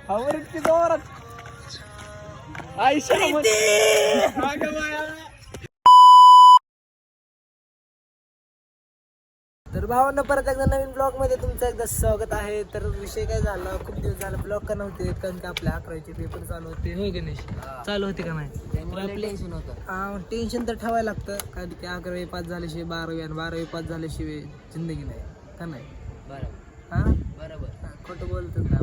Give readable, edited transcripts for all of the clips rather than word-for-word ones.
आवडत की जोरात आयशा तर भावांना परत एकदा नवीन ब्लॉग मध्ये तुमचं एकदा स्वागत आहे. तर विषय काय झाला, खूप दिवस झाला ब्लॉग का नव्हते, कारण की आपल्या 11वीचे पेपर चालू होते. होय गणेश, चालू होते का नाही? टेन्शन होतं. टेन्शन तर ठेवायला लागतं, कारण की 11वी पास झाल्याशिवाय 12वी आणि 12वी पास झाल्याशिवाय जिंदगी नाही का नाही. बरोबर हां बरोबर, खोटं बोलतच ना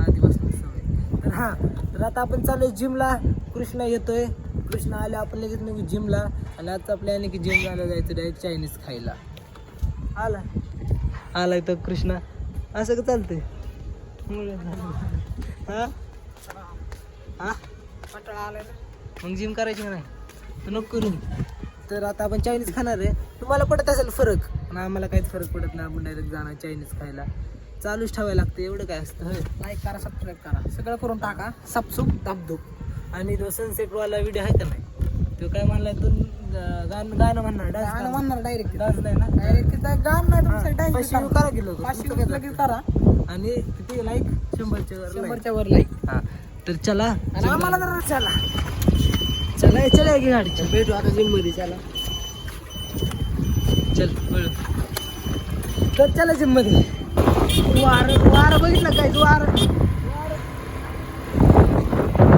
आधीपासून सवय. तर हां, तर आता आपण चालू जिमला. कृष्णा येतोय, कृष्णा आले आपण लगेच निघू जिमला. आणि आजचा प्लॅन आहे की जिम झाला जायचं डायरेक्ट चायनीज खायला. आलाय तर कृष्णा, असं का चालतंय? मग जिम करायची का नाही? तर नको करू. तर आता आपण चायनीज खाणार आहे. तुम्हाला पडत असेल फरक, पण आम्हाला काहीच फरक पडत नाही. आपण डायरेक्ट जाणार चायनीज खायला. चालूच ठेवायला लागतं, एवढं काय असतं. लाईक करा, सबस्क्राईब करा, सगळं करून टाका. सपसूप धापधूप. आणि तो सनसेटवाला व्हिडिओ आहे का नाही, तो काय म्हणलाय, तो गाणं म्हणणार, डान्स म्हणणार. डायरेक्ट डान्स नाही ना, डायरेक्ट गाणं नाही. 500 करा किलो, 500 लगेच करा. आणि किती लाईक? 100च्या वर लाईक. हां, तर चला आम्हाला जरा चला की गाडी. भेटू आता जिम मध्ये. चल बळ. तर चला जिम मध्ये. वार बघितलं काय? वार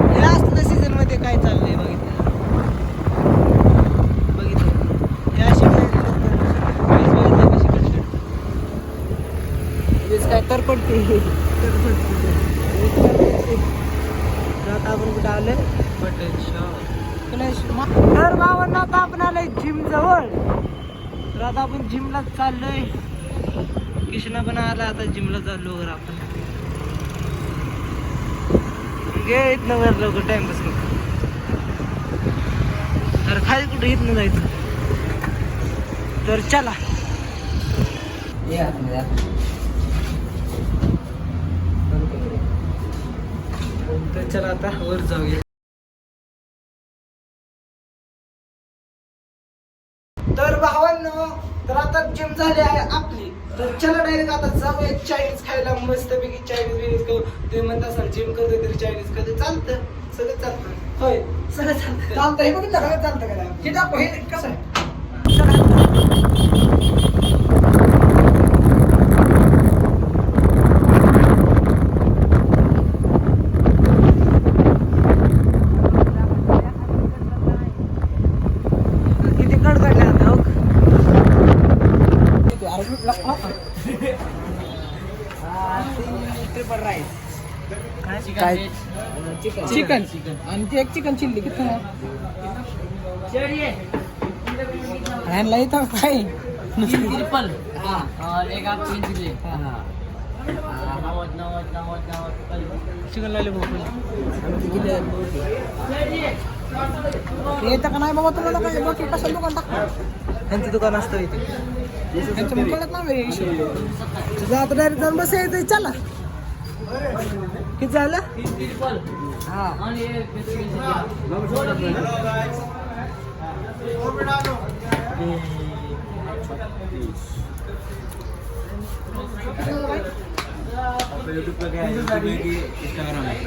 हे असतं सीझन मध्ये काय चाललंय बघितलं. काय तर पडते. आता आपण कुठं आलोय? पटेल शॉप. तर भावांना आता आपण आलोय जिम जवळ. तर आता आपण जिमला चाललोय. कृष्णा पण आला, आता जिमला चाललो. वगैरे आपण गे इथनं वर लवकर टाइमपास करू. तर खाली कुठं इथनं जायचं. तर चला तर चला आता वर जाऊया. तर भावांनो, तर आता जिम झाली आहे आपली. तर चला डायरेक्ट आता जाऊया चायनीज खायला. मस्त पैकी चायनीज खाऊ. तुम्ही म्हणता असाल जिम करतोय तरी चायनीज खाते. चालतं, सगळं चालतं. होय, सगळं चालतं. हे बघितलं सगळं चालतं का? हे दाखव, हे कसं आहे. चिकन आणि ते एक चिकन चिल्ली किती ह्यांना इथं काय ट्रिपल चिकन लावले येतं का नाही बाबा तुम्हाला? काय बाकी कशाला दुकान टाकतो? त्यांचं दुकान असतं इथे. त्यांचं कळत नाही तुझं. आता डायरेक्ट जाऊन बस यायचं. चला किती झालं? हां,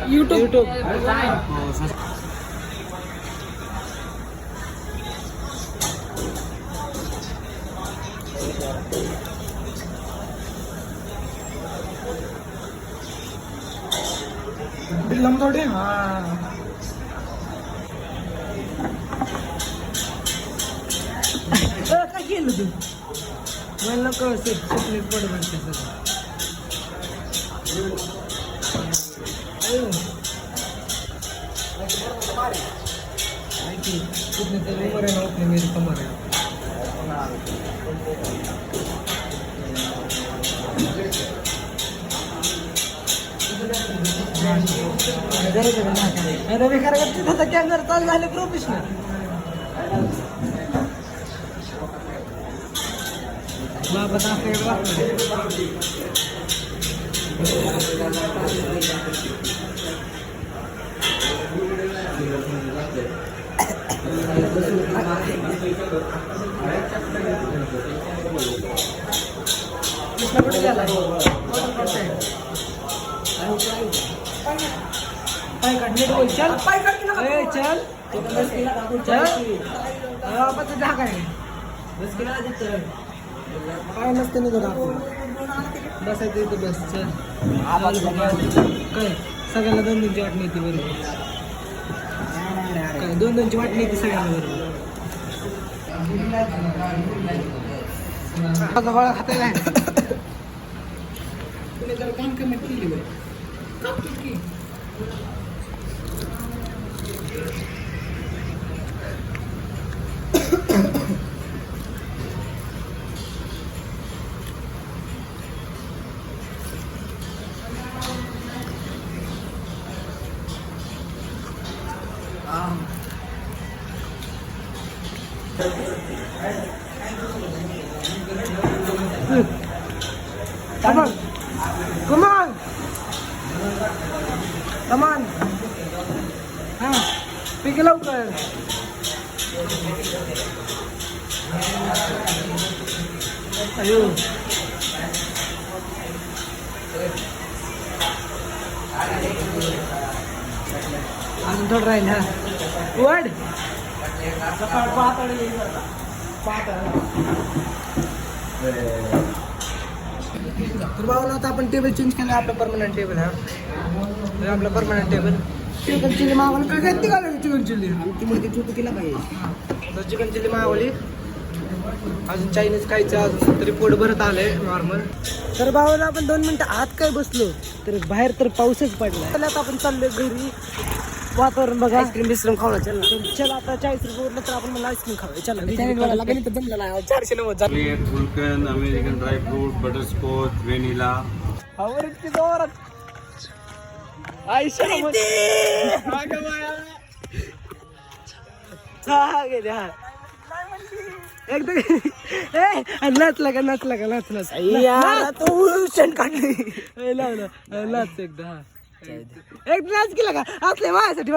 यूट्यूब बिल्लम थोडे. हां, काय केलं तू? मला नको चॉकलेट पड म्हणते कितने तेरे उम्र है ना उतनी मेरी कमर है. रवी खरं तिथं कॅमेरा चालू झाले प्रोफेशनल. बाबा कृष्णा कुठे गेला? पाय काढ नीट बोल चल ए चल चल आपण तुझा काय काय नसते नाही बघा बसायचं इथं बस चल काय सगळ्यांना 2-2ची वाटणी येते बरोबर काय 2-2ची वाटणी येते सगळ्यांना बरोबर गोळा खाते काय तुम्ही जर काम कमी केली बरं Come on. Come on. Come on. Pick it up. Ayo. अजून थोडं राहील हा वड तर बाबा आता आपण टेबल चेंज केलं आपलं परमनंट टेबल हा आपलं परमनंट टेबल चिकन चिली मागवली काय घेतली का चिकन चिली आमची मुलगी छोटी केला पाहिजे तर चिकन चिली मागवली अजून चायनीज खायचं अजून तरी पोट भरत आलंय नॉर्मल तर बाबाला आपण 2 मिनिटं आत काय बसलो तर बाहेर तर पाऊसच पडला आता आपण चाललोय घरी वातावरण बघा आईस्क्रीम बिस्क्रीम खावला चल आता 40 रुपये उरलं तर आपण मला आईस्क्रीम खावं चला लागेल तर जमलेला 490 गुलकंद अमेरिकन ड्रायफ्रूट बटरस्कॉच व्हॅनिला आवडत की जोरात आयशा एकदम नाचला का नाच तो काढली नाच एकदा एक नाच केला का असले माझ्यासाठी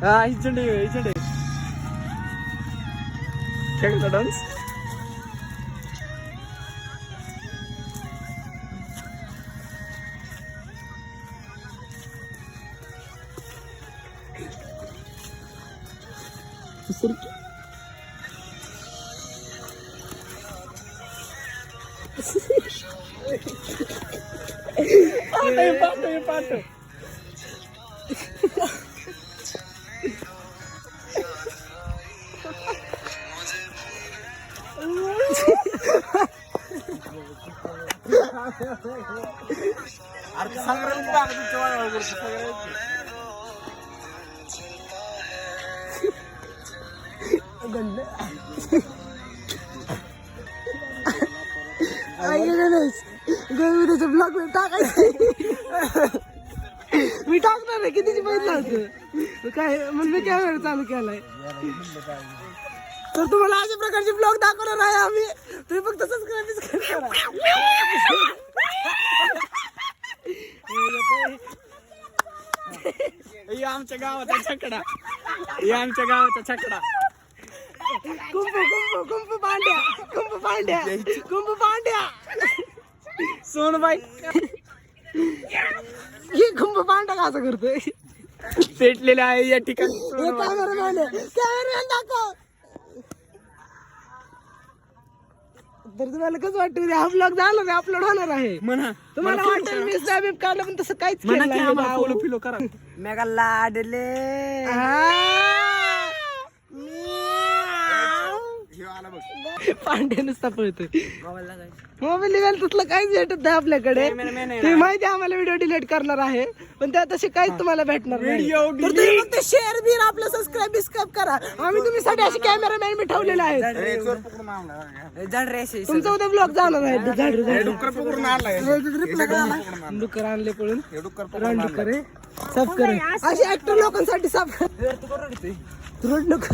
हा इचंडे खेळता डान्स पाठ त्याच्या ब्लॉग टाकायचं मी टाकणार आहे कितीची बघितलं होतं काय म्हणून मी कॅमेरा चालू केलाय तर तुम्हाला अशा प्रकारचे ब्लॉग दाखवणार आहे आम्ही तुम्ही फक्त सबस्क्राईब करा आमच्या गावाचा छकडा कुंभ पांड्या सोनबाई हे कुंभ पांड्या का असं करतोय पेटलेले आहे या ठिकाणी कॅमेरामॅन दाखव तर तुम्हाला कसं वाटतं हा ब्लॉग झाला ना अपलोड होणार आहे म्हणा तुम्हाला वाटेल मी साहेब काढलं पण तसं काहीच केलं नाही फिलो करा मेगा लाडले पांड्या नुसता पळतोय मोबाईल निघाल तसलं काहीच भेटत नाही आपल्याकडे तुम्ही माहिती आम्हाला व्हिडिओ डिलीट करणार आहे पण त्या तसे काहीच तुम्हाला भेटणार नाही तर तुम्ही फक्त शेअर बिर आपलं सबस्क्राईब करा आम्ही तुम्हीसाठी असे कॅमेरामॅन मी ठेवलेले आहेत तुमचा उद्या ब्लॉग जाणार आहे डुक्कर आणले पळून डुक्कर साफ करे असे ऍक्टर लोकांसाठी साफ रोड नको